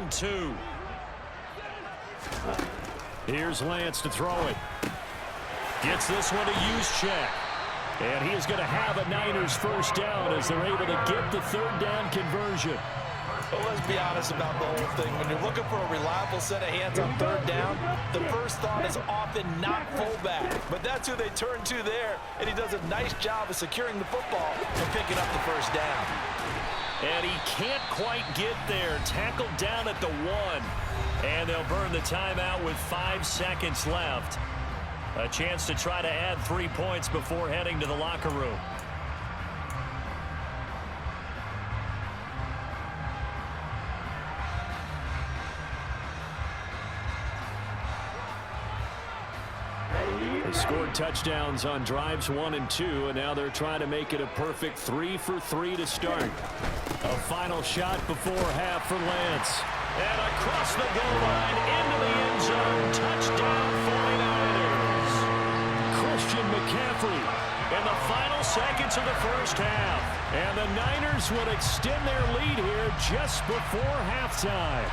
and 2. Here's Lance to throw it. Gets this one to use check. And he is going to have a Niners first down as they're able to get the third down conversion. Well, let's be honest about the whole thing. When you're looking for a reliable set of hands on third down, the first thought is often not fullback. But that's who they turn to there, and he does a nice job of securing the football and picking up the first down. And he can't quite get there. Tackled down at the 1. And they'll burn the timeout with 5 seconds left. A chance to try to add 3 points before heading to the locker room. They scored touchdowns on drives 1 and 2, and now they're trying to make it a perfect 3 for 3 to start. A final shot before half for Lance. And across the goal line into the end zone. Touchdown 49ers. Christian McCaffrey in the final seconds of the first half. And the Niners will extend their lead here just before halftime.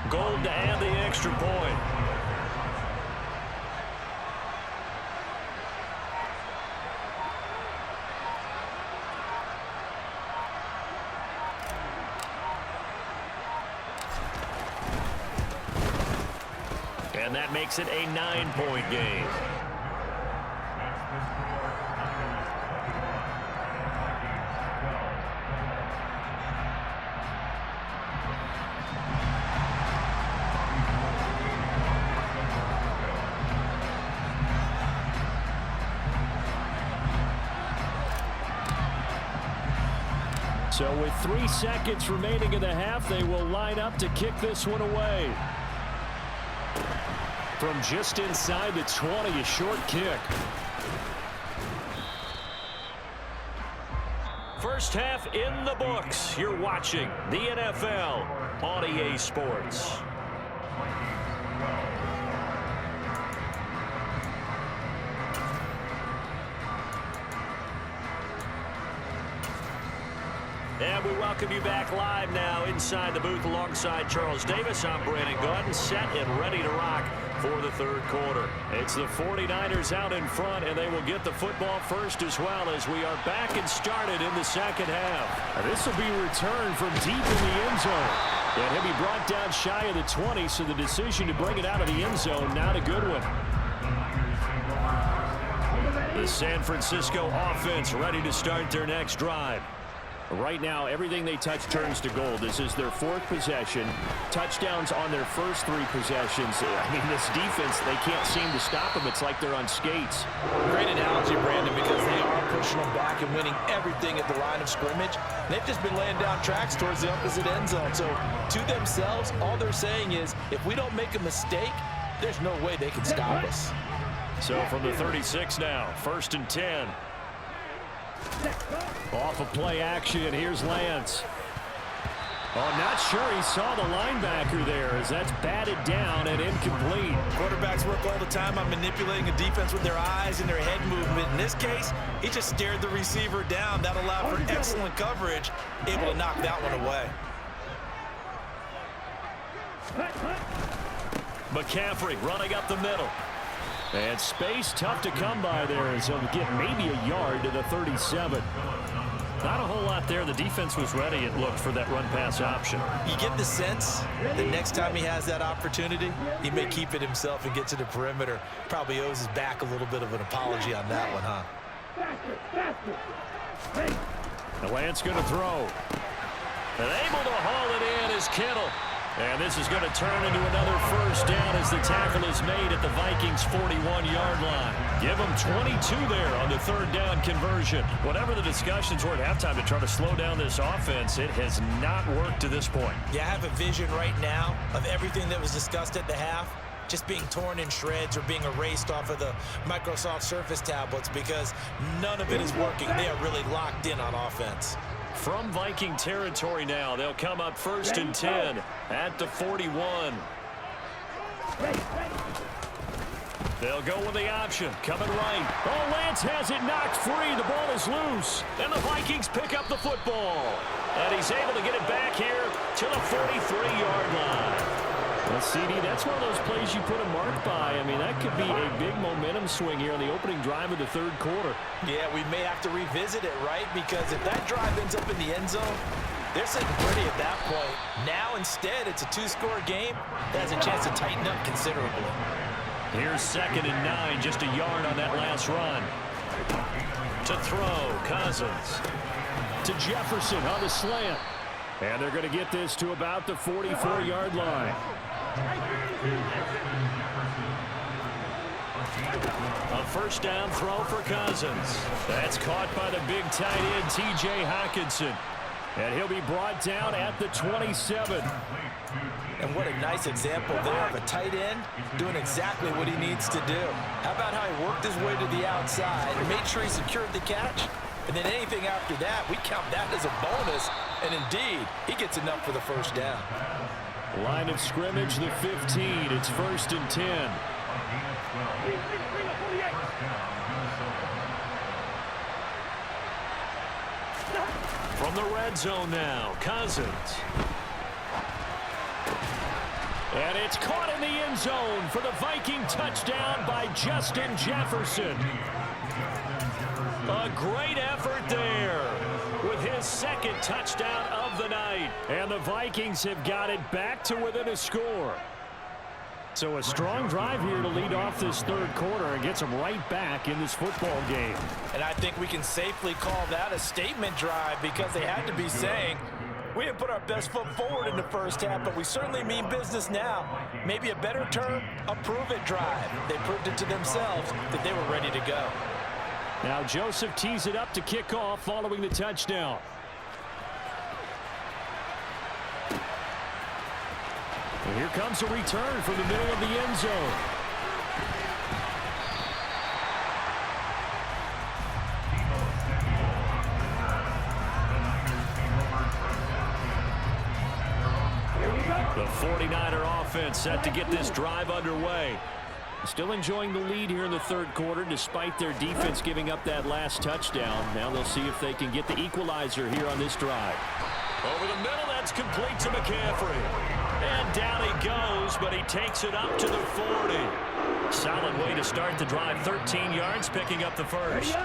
Gold to add the extra point. And that makes it a 9-point game. So with 3 seconds remaining in the half, they will line up to kick this one away. From just inside the 20, a short kick. First half in the books. You're watching the NFL on EA Sports. And we welcome you back live now inside the booth alongside Charles Davis. I'm Brandon Gordon, set and ready to rock for the third quarter. It's the 49ers out in front, and they will get the football first as well as we are back and started in the second half. This will be returned from deep in the end zone. And he'll be brought down shy of the 20, so the decision to bring it out of the end zone, not a good one. The San Francisco offense ready to start their next drive. Right now, everything they touch turns to gold. This is their 4th possession. Touchdowns on their first 3 possessions. I mean, this defense, they can't seem to stop them. It's like they're on skates. Great analogy, Brandon, because they are pushing them back and winning everything at the line of scrimmage. They've just been laying down tracks towards the opposite end zone. So, to themselves, all they're saying is, if we don't make a mistake, there's no way they can stop us. So, from the 36 now, 1st and 10. Off of play action, here's Lance. Oh, not sure he saw the linebacker there as that's batted down and incomplete. Quarterbacks work all the time on manipulating a defense with their eyes and their head movement. In this case, he just stared the receiver down. That allowed for excellent coverage, able to knock that one away. McCaffrey running up the middle. And space tough to come by there as he'll get maybe a yard to the 37. Not a whole lot there. The defense was ready, it looked, for that run-pass option. You get the sense that next time he has that opportunity, he may keep it himself and get to the perimeter. Probably owes his back a little bit of an apology on that one, huh? The Lance going to throw. And able to haul it in is Kittle. And this is going to turn into another first down as the tackle is made at the Vikings' 41-yard line. Give them 22 there on the third down conversion. Whatever the discussions were at halftime to try to slow down this offense, it has not worked to this point. Yeah, I have a vision right now of everything that was discussed at the half just being torn in shreds or being erased off of the Microsoft Surface tablets because none of it is working. They are really locked in on offense. From Viking territory now, they'll come up 1st and 10 at the 41. They'll go with the option. Coming right. Oh, Lance has it knocked free. The ball is loose. And the Vikings pick up the football. And he's able to get it back here to the 43-yard line. Well, CD, that's one of those plays you put a mark by. I mean, that could be a big momentum swing here on the opening drive of the third quarter. Yeah, we may have to revisit it, right? Because if that drive ends up in the end zone, they're sitting pretty at that point. Now, instead, it's a two-score game that has a chance to tighten up considerably. Here's 2nd and 9, just a yard on that last run. To throw, Cousins. To Jefferson on the slant. And they're going to get this to about the 44-yard line. A first down throw for Cousins. That's caught by the big tight end, T.J. Hockenson. And he'll be brought down at the 27. And what a nice example there of a tight end doing exactly what he needs to do. How about how he worked his way to the outside and made sure he secured the catch? And then anything after that, we count that as a bonus. And indeed, he gets enough for the first down. Line of scrimmage, the 15. It's 1st and 10. From the red zone now, Cousins. And it's caught in the end zone for the Viking touchdown by Justin Jefferson. A great effort there with his 2nd touchdown of the night. And the Vikings have got it back to within a score. So a strong drive here to lead off this third quarter and gets them right back in this football game. And I think we can safely call that a statement drive because they had to be saying, we didn't put our best foot forward in the first half, but we certainly mean business now. Maybe a better term, a prove-it drive. They proved it to themselves that they were ready to go. Now Joseph tees it up to kick off following the touchdown. And here comes a return from the middle of the end zone. The 49er offense set to get this drive underway. Still enjoying the lead here in the third quarter despite their defense giving up that last touchdown. Now they'll see if they can get the equalizer here on this drive. Over the middle, that's complete to McCaffrey. And down he goes, but he takes it up to the 40. Solid way to start the drive. 13 yards, picking up the first.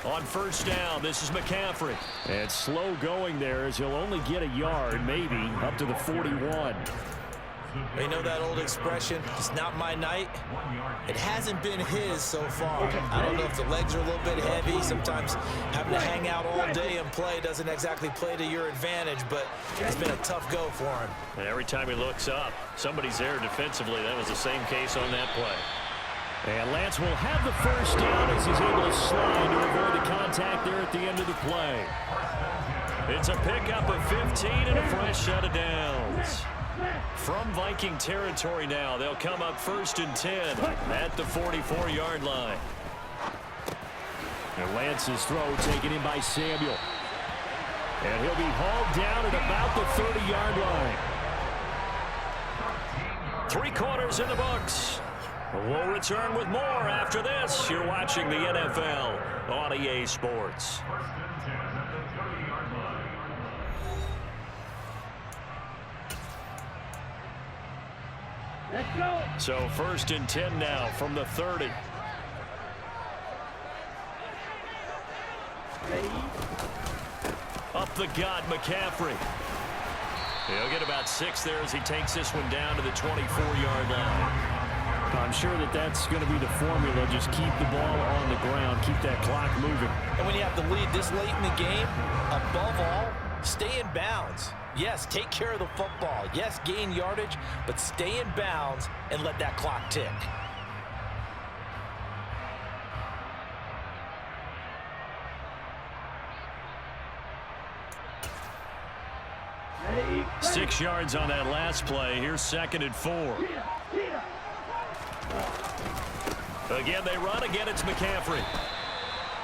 On first down, this is McCaffrey. And slow going there as he'll only get a yard, maybe, up to the 41. You know that old expression, it's not my night? It hasn't been his so far. I don't know if the legs are a little bit heavy. Sometimes having to hang out all day and play doesn't exactly play to your advantage, but it's been a tough go for him. And every time he looks up, somebody's there defensively. That was the same case on that play. And Lance will have the first down as he's able to slide to avoid the contact there at the end of the play. It's a pickup of 15 and a fresh set of downs. From Viking territory now, they'll come up 1st and 10 at the 44-yard line. And Lance's throw taken in by Samuel. And he'll be hauled down at about the 30-yard line. 3 quarters in the books. We'll return with more after this. You're watching the NFL on EA Sports. Let's go. So 1st and 10 now from the 30. Ready? Up the gut, McCaffrey. He'll get about 6 there as he takes this one down to the 24-yard line. I'm sure that that's going to be the formula. Just keep the ball on the ground. Keep that clock moving. And when you have the lead this late in the game, above all, stay in bounds. Yes, take care of the football. Yes, gain yardage, but stay in bounds and let that clock tick. Ready? 6 yards on that last play. Here's 2nd and 4. Again, they run. Again, it's McCaffrey.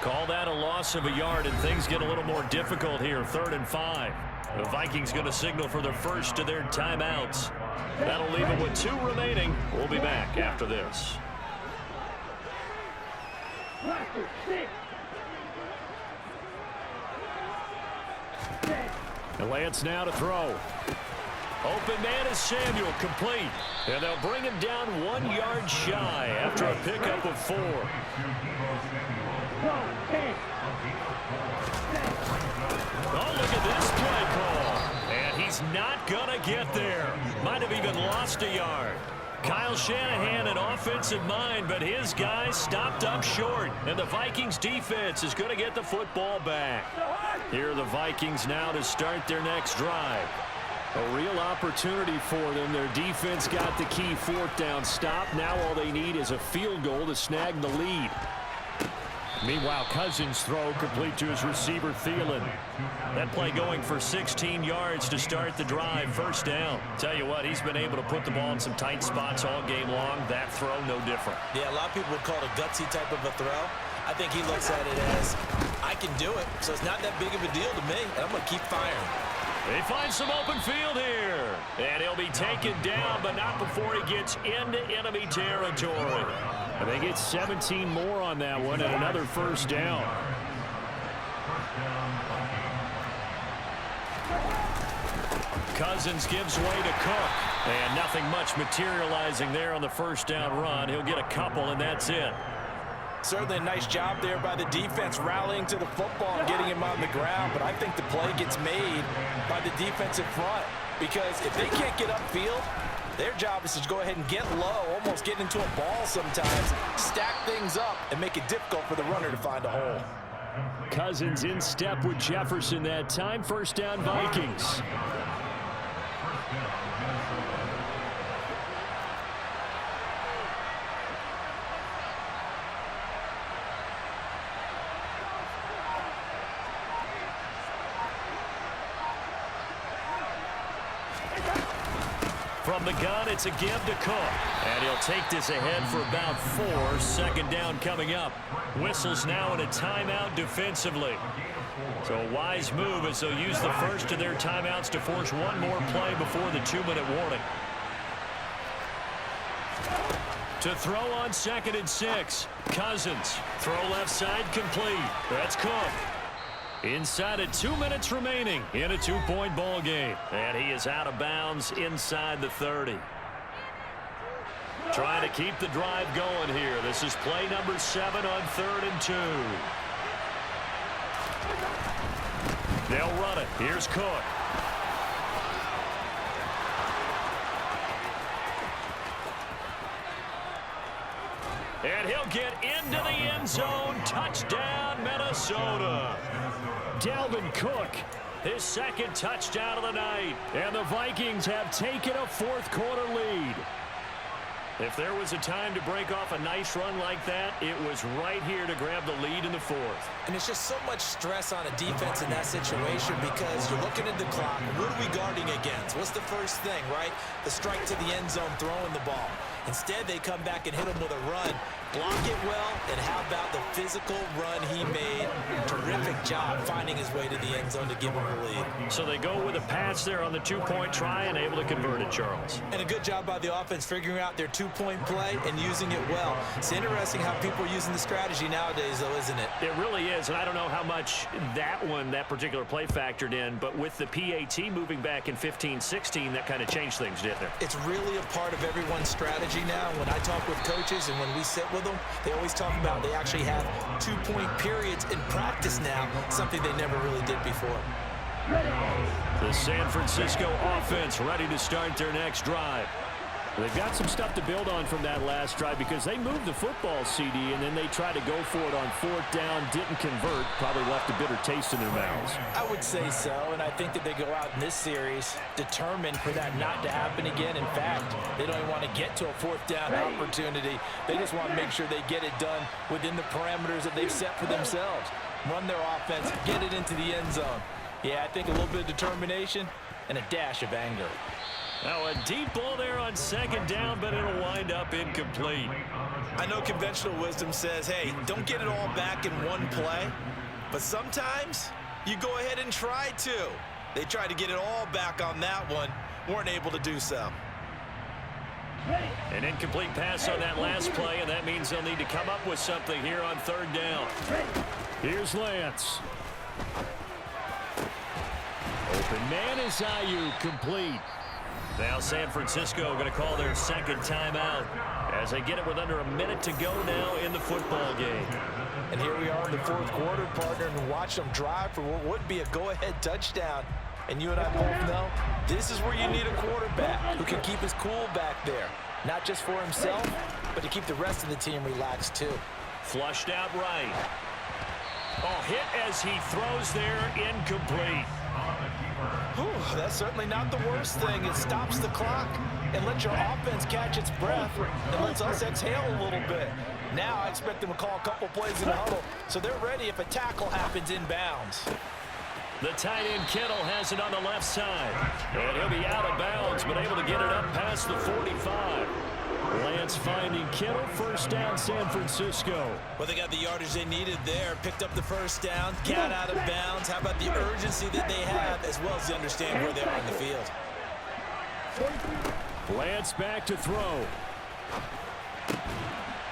Call that a loss of a yard, and things get a little more difficult here. 3rd and 5. The Vikings going to signal for the first of their timeouts. That'll leave them with 2 remaining. We'll be back after this. And Lance now to throw. Open man is Samuel, complete. And they'll bring him down 1 yard shy after a pickup of 4. Oh, look at this play call. And he's not going to get there. Might have even lost a yard. Kyle Shanahan, an offensive mind, but his guys stopped up short. And the Vikings defense is going to get the football back. Here are the Vikings now to start their next drive. A real opportunity for them. Their defense got the key 4th down stop. Now all they need is a field goal to snag the lead. Meanwhile, Cousins' throw complete to his receiver, Thielen. That play going for 16 yards to start the drive. 1st down. Tell you what, he's been able to put the ball in some tight spots all game long. That throw, no different. Yeah, a lot of people would call it a gutsy type of a throw. I think he looks at it as, I can do it, so it's not that big of a deal to me, and I'm going to keep firing. They find some open field here. And he'll be taken down, but not before he gets into enemy territory. And they get 17 more on that one and another 1st down. Cousins gives way to Cook. And nothing much materializing there on the 1st down run. He'll get a couple, and that's it. Certainly a nice job there by the defense rallying to the football and getting him on the ground. But I think the play gets made by the defensive front. Because if they can't get upfield, their job is to go ahead and get low, almost get into a ball sometimes, stack things up, and make it difficult for the runner to find a hole. Cousins in step with Jefferson that time. 1st down, Vikings. From the gun, it's a give to Cook. And he'll take this ahead for about 4. 2nd down coming up. Whistles now in a timeout defensively. So a wise move as they'll use the first of their timeouts to force one more play before the 2-minute warning. To throw on 2nd and 6. Cousins. Throw left side complete. That's Cook. Inside of 2 minutes remaining in a 2-point ball game. And he is out of bounds inside the 30. Trying to keep the drive going here. This is play number 7 on 3rd and 2. They'll run it. Here's Cook. And he'll get into the end zone. Touchdown, Minnesota. Dalvin Cook, his 2nd touchdown of the night. And the Vikings have taken a 4th quarter lead. If there was a time to break off a nice run like that, it was right here to grab the lead in the 4th. And it's just so much stress on a defense in that situation because you're looking at the clock. What are we guarding against? What's the first thing, right? The strike to the end zone, throwing the ball. Instead, they come back and hit him with a run. Block it well, and how about the physical run he made? Terrific job finding his way to the end zone to give him the lead. So they go with a pass there on the 2-point try and able to convert it, Charles. And a good job by the offense figuring out their 2-point play and using it well. It's interesting how people are using the strategy nowadays, though, isn't it? It really is, and I don't know how much that particular play factored in, but with the PAT moving back in 15-16, that kind of changed things, didn't it? It's really a part of everyone's strategy now. When I talk with coaches and when we sit with them, they always talk about they actually have 2-point periods in practice now, something they never really did before. The San Francisco offense ready to start their next drive. They've got some stuff to build on from that last drive because they moved the football, CD, and then they tried to go for it on 4th down, didn't convert, probably left a bitter taste in their mouths. I would say so, and I think that they go out in this series determined for that not to happen again. In fact, they don't even want to get to a 4th down opportunity. They just want to make sure they get it done within the parameters that they've set for themselves. Run their offense, get it into the end zone. Yeah, I think a little bit of determination and a dash of anger. Now a deep ball there on 2nd down, but it'll wind up incomplete. I know conventional wisdom says, hey, don't get it all back in one play. But sometimes you go ahead and try to. They tried to get it all back on that one. Weren't able to do so. An incomplete pass on that last play, and that means they'll need to come up with something here on third down. Here's Lance. Open man is Ayuk, complete. Now San Francisco going to call their second timeout as they get it with under a minute to go now in the football game. And here we are in the fourth quarter, partner, and watch them drive for what would be a go-ahead touchdown. And you and I both know this is where you need a quarterback who can keep his cool back there. Not just for himself, but to keep the rest of the team relaxed too. Flushed out right. Oh, hit as he throws there, incomplete. Whew, that's certainly not the worst thing. It stops the clock and lets your offense catch its breath and lets us exhale a little bit. Now I expect them to call a couple plays in the huddle so they're ready if a tackle happens inbounds. The tight end Kittle has it on the left side. And he'll be out of bounds, but able to get it up past the 45. Lance finding Kittle, first down San Francisco. Well, they got the yardage they needed there, picked up the first down, got out of bounds. How about the urgency that they have, as well as they understand where they are in the field. Lance back to throw.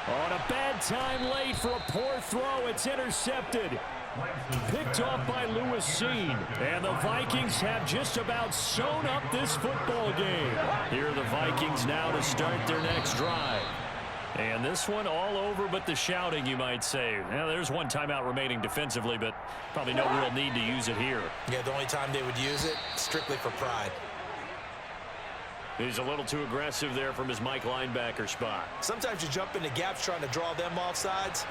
On a bad time late for a poor throw. It's intercepted. Picked off by Lewis Seen. And the Vikings have just about sewn up this football game. Here are the Vikings now to start their next drive. And this one all over but the shouting, you might say. Now, there's one timeout remaining defensively, but probably no real need to use it here. Yeah, the only time they would use it, strictly for pride. He's a little too aggressive there from his Mike linebacker spot. Sometimes you jump into gaps trying to draw them off sides.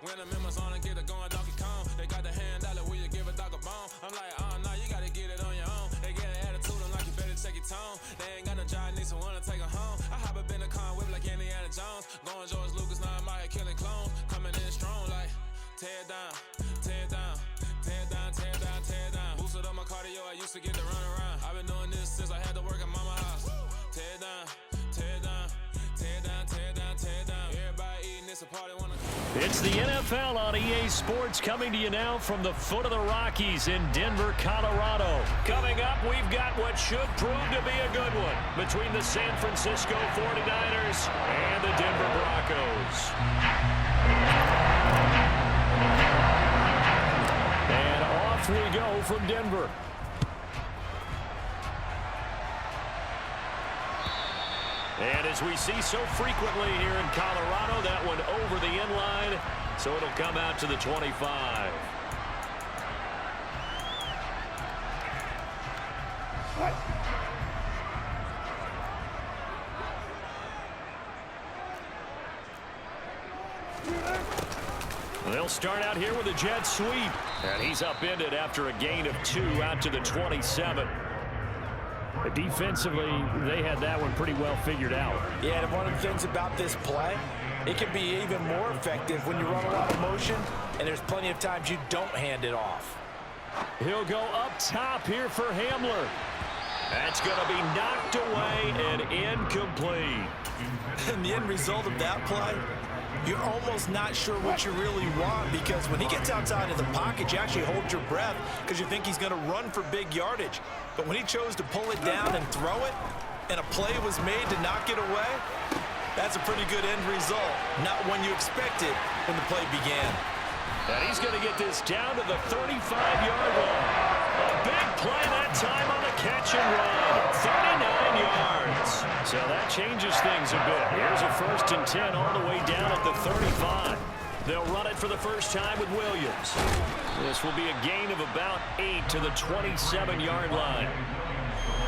When I'm in my zone and get it going Donkey Kong. They got the hand dollar, will you give a dog a bone? I'm like, oh, no, you gotta get it on your own. They get an attitude, I'm like, you better check your tone. They ain't got no job, need someone to take her home. I hop up in a car, whip like Indiana Jones. Going George Lucas, now I'm out here killing clones. Coming in strong like, tear down, tear down, tear down, tear down, tear down. Boosted up my cardio, I used to get to run around. I've been doing this since I had to work at mama house. Tear down, tear down, tear down, tear down, tear down. Everybody eating this, a party wanna come. It's the NFL on EA Sports coming to you now from the foot of the Rockies in Denver, Colorado. Coming up, we've got what should prove to be a good one between the San Francisco 49ers and the Denver Broncos. And off we go from Denver. And as we see so frequently here in Colorado, that one over the end line, so it'll come out to the 25. They'll start out here with a jet sweep. And he's upended after a gain of 2 out to the 27. Defensively, they had that one pretty well figured out. Yeah, and one of the things about this play, it can be even more effective when you run a lot of motion, and there's plenty of times you don't hand it off. He'll go up top here for Hamler. That's going to be knocked away and incomplete. And the end result of that play, you're almost not sure what you really want, because when he gets outside of the pocket, you actually hold your breath because you think he's going to run for big yardage. But when he chose to pull it down and throw it, and a play was made to knock it away, that's a pretty good end result. Not one you expected when the play began. And he's going to get this down to the 35-yard line. A big play that time on the catch and run. 39 yards. So that changes things a bit. Here's a 1st and 10 all the way down at the 35. They'll run it for the first time with Williams. This will be a gain of about 8 to the 27-yard line.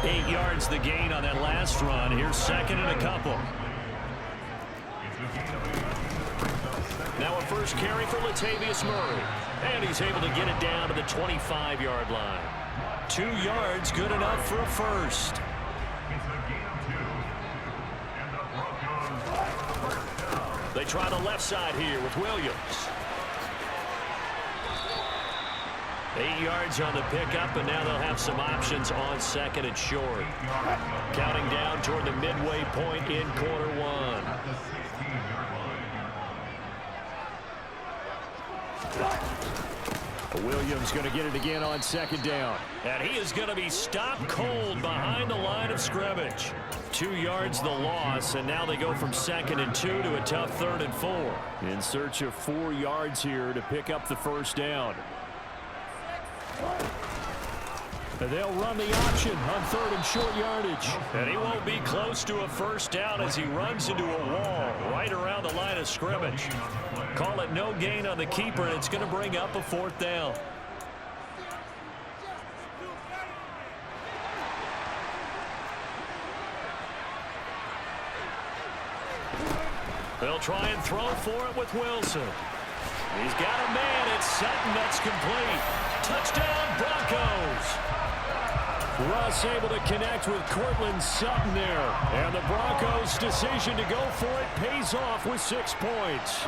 8 yards the gain on that last run. Here's 2nd and a couple. Now a first carry for Latavius Murray. And he's able to get it down to the 25-yard line. 2 yards, good enough for a first. They try the left side here with Williams. 8 yards on the pickup, and now they'll have some options on second and short. Counting down toward the midway point in quarter one. Williams going to get it again on second down. And he is going to be stopped cold behind the line of scrimmage. 2 yards the loss, and now they go from 2nd and 2 to a tough 3rd and 4. In search of 4 yards here to pick up the first down. And they'll run the option on 3rd and short yardage. And he won't be close to a first down as he runs into a wall right around the line of scrimmage. Call it no gain on the keeper, and it's going to bring up a 4th down. They'll try and throw for it with Wilson. He's got a man. It's Sutton. That's complete. Touchdown, Broncos. Russ able to connect with Cortland Sutton there. And the Broncos' decision to go for it pays off with 6 points.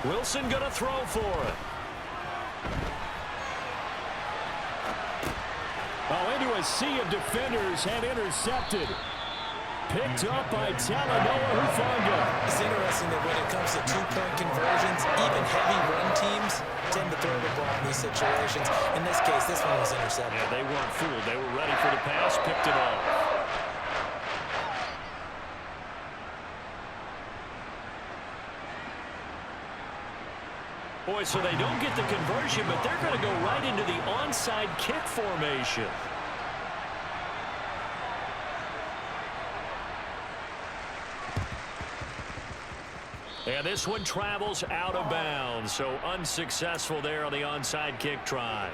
Wilson going to throw for it. Oh, into a sea of defenders and intercepted. Picked up by Talanoa Hufanga. It's interesting that when it comes to 2-point conversions, even heavy run teams tend to throw the ball in these situations. In this case, this one was intercepted. Yeah, they weren't fooled. They were ready for the pass, picked it off. Boy, so they don't get the conversion, but they're going to go right into the onside kick formation. And this one travels out of bounds, so unsuccessful there on the onside kick try.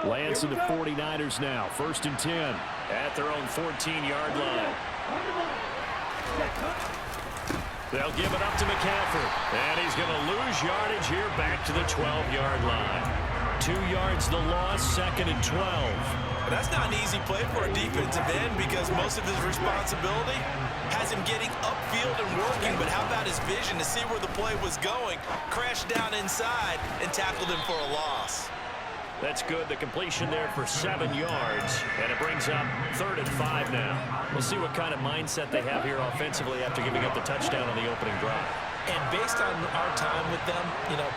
Lance and the 49ers now. 1st and 10 at their own 14-yard line. They'll give it up to McCaffrey. And he's going to lose yardage here back to the 12-yard line. 2 yards the loss, 2nd and 12. That's not an easy play for a defensive end because most of his responsibility has him getting upfield and working. But how about his vision to see where the play was going, crashed down inside, and tackled him for a loss. That's good. The completion there for 7 yards, and it brings up 3rd and 5 now. We'll see what kind of mindset they have here offensively after giving up the touchdown on the opening drive. And based on our time with them,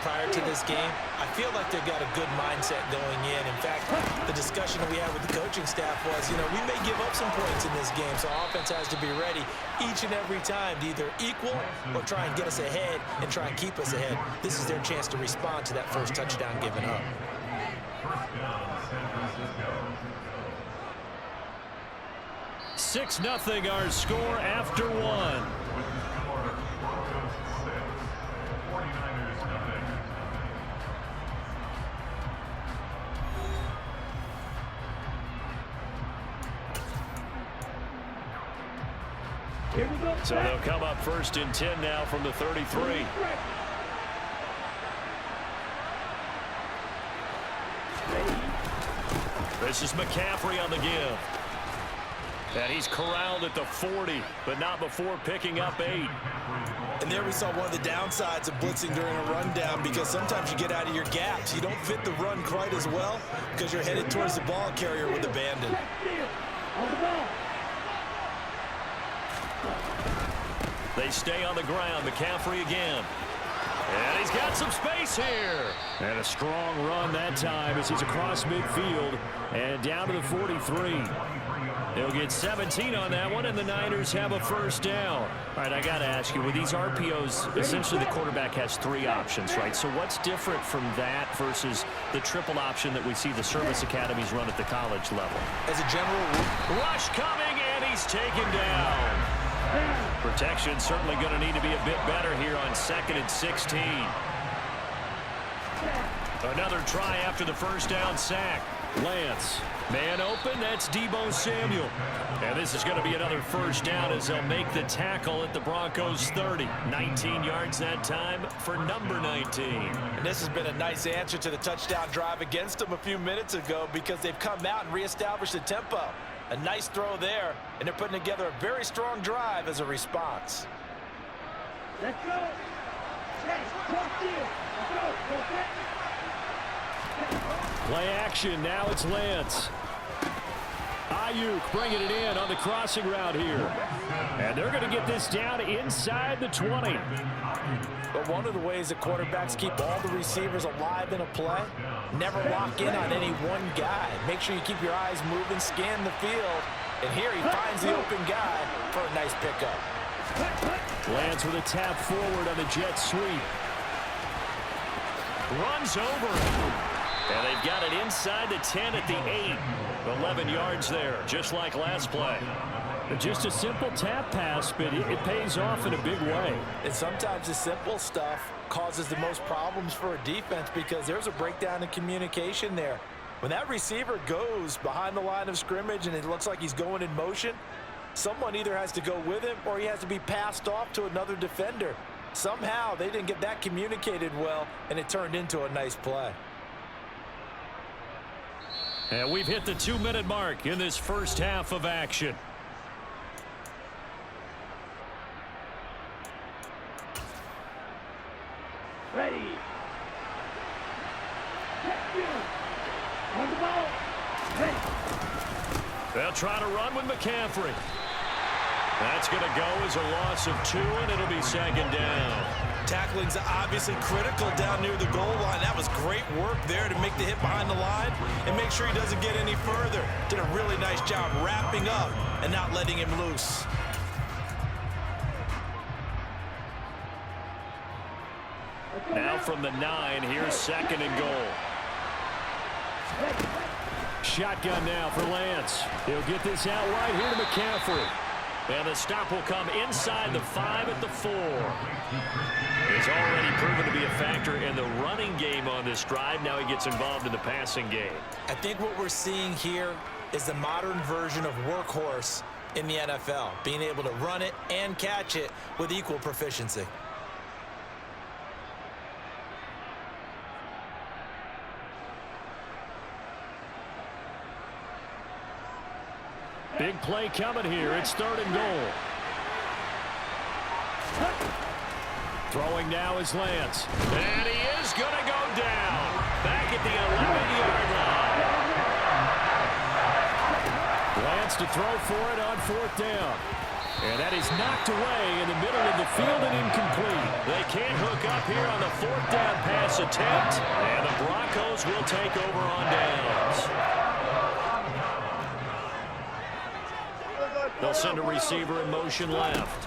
prior to this game, I feel like they've got a good mindset going in. In fact, the discussion that we had with the coaching staff was, we may give up some points in this game, so our offense has to be ready each and every time to either equal or try and get us ahead and try and keep us ahead. This is their chance to respond to that first touchdown given up. 6-0 our score after 1. So they'll come up 1st and 10 now from the 33. This is McCaffrey on the give. And he's corralled at the 40, but not before picking up 8. And there we saw one of the downsides of blitzing during a rundown because sometimes you get out of your gaps. You don't fit the run quite as well because you're headed towards the ball carrier with abandon. They stay on the ground. McCaffrey again. And he's got some space here. And a strong run that time as he's across midfield and down to the 43. They'll get 17 on that one, and the Niners have a first down. All right, I got to ask you, with these RPOs, essentially the quarterback has 3 options, right? So what's different from that versus the triple option that we see the service academies run at the college level? As a general rule, rush coming, and he's taken down. Protection certainly going to need to be a bit better here on 2nd and 16. Another try after the first down sack. Lance, man open, that's Deebo Samuel. And this is going to be another first down as they'll make the tackle at the Broncos 30. 19 yards that time for number 19. And this has been a nice answer to the touchdown drive against them a few minutes ago because they've come out and reestablished the tempo. A nice throw there, and they're putting together a very strong drive as a response. Let's go. Play action, now it's Lance. Ayuk bringing it in on the crossing route here. And they're going to get this down inside the 20. But one of the ways that quarterbacks keep all the receivers alive in a play, never lock in on any one guy. Make sure you keep your eyes moving, scan the field. And here he finds the open guy for a nice pickup. Lance with a tap forward on the jet sweep. Runs over him. And they've got it inside the 10 at the 8. 11 yards there, just like last play. Just a simple tap pass, but it pays off in a big way. And sometimes the simple stuff causes the most problems for a defense because there's a breakdown in communication there. When that receiver goes behind the line of scrimmage and it looks like he's going in motion, someone either has to go with him or he has to be passed off to another defender. Somehow they didn't get that communicated well, and it turned into a nice play. And we've hit the 2-minute mark in this first half of action. Ready. On the ball. Ready. They'll try to run with McCaffrey. That's going to go as a loss of 2, and it'll be second down. Tackling's obviously critical down near the goal line. That was great work there to make the hit behind the line and make sure he doesn't get any further. Did a really nice job wrapping up and not letting him loose. Now from the 9, here's second and goal. Shotgun now for Lance. He'll get this out right here to McCaffrey. And the stop will come inside the 5 at the 4. He's already proven to be a factor in the running game on this drive. Now he gets involved in the passing game. I think what we're seeing here is the modern version of workhorse in the NFL, being able to run it and catch it with equal proficiency. Big play coming here. It's third and goal. Throwing now is Lance. And he is going to go down. Back at the 11-yard line. Lance to throw for it on fourth down. And that is knocked away in the middle of the field and incomplete. They can't hook up here on the fourth down pass attempt. And the Broncos will take over on downs. They'll send a receiver in motion left.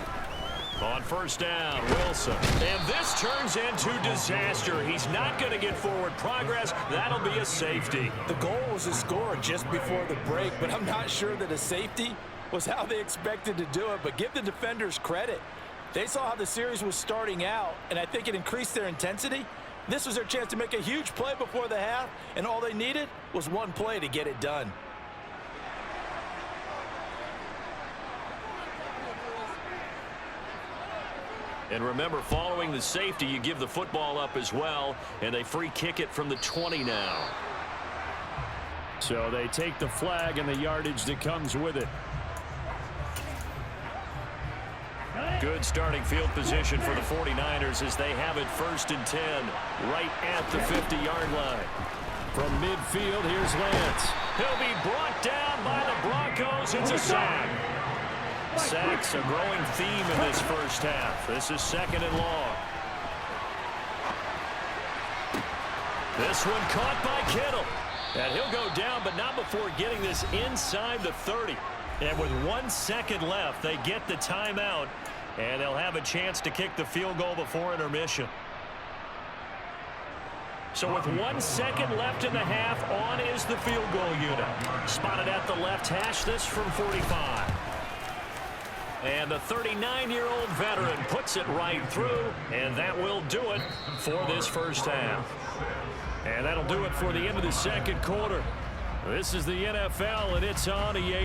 On first down, Wilson. And this turns into disaster. He's not going to get forward progress. That'll be a safety. The goal was to score just before the break, but I'm not sure that a safety was how they expected to do it. But give the defenders credit. They saw how the series was starting out, and I think it increased their intensity. This was their chance to make a huge play before the half, and all they needed was one play to get it done. And remember, following the safety, you give the football up as well, and they free kick it from the 20 now. So they take the flag and the yardage that comes with it. Good starting field position for the 49ers as they have it first and 10, right at the 50-yard line. From midfield, here's Lance. He'll be brought down by the Broncos. It's a sack. Sacks a growing theme in this first half. This is second and long. This one caught by Kittle. And he'll go down, but not before getting this inside the 30. And with 1 second left, they get the timeout. And they'll have a chance to kick the field goal before intermission. So with 1 second left in the half, on is the field goal unit. Spotted at the left hash, this from 45. And the 39-year-old veteran puts it right through, and that will do it for this first half. And that'll do it for the end of the second quarter. This is the NFL, and it's on EA.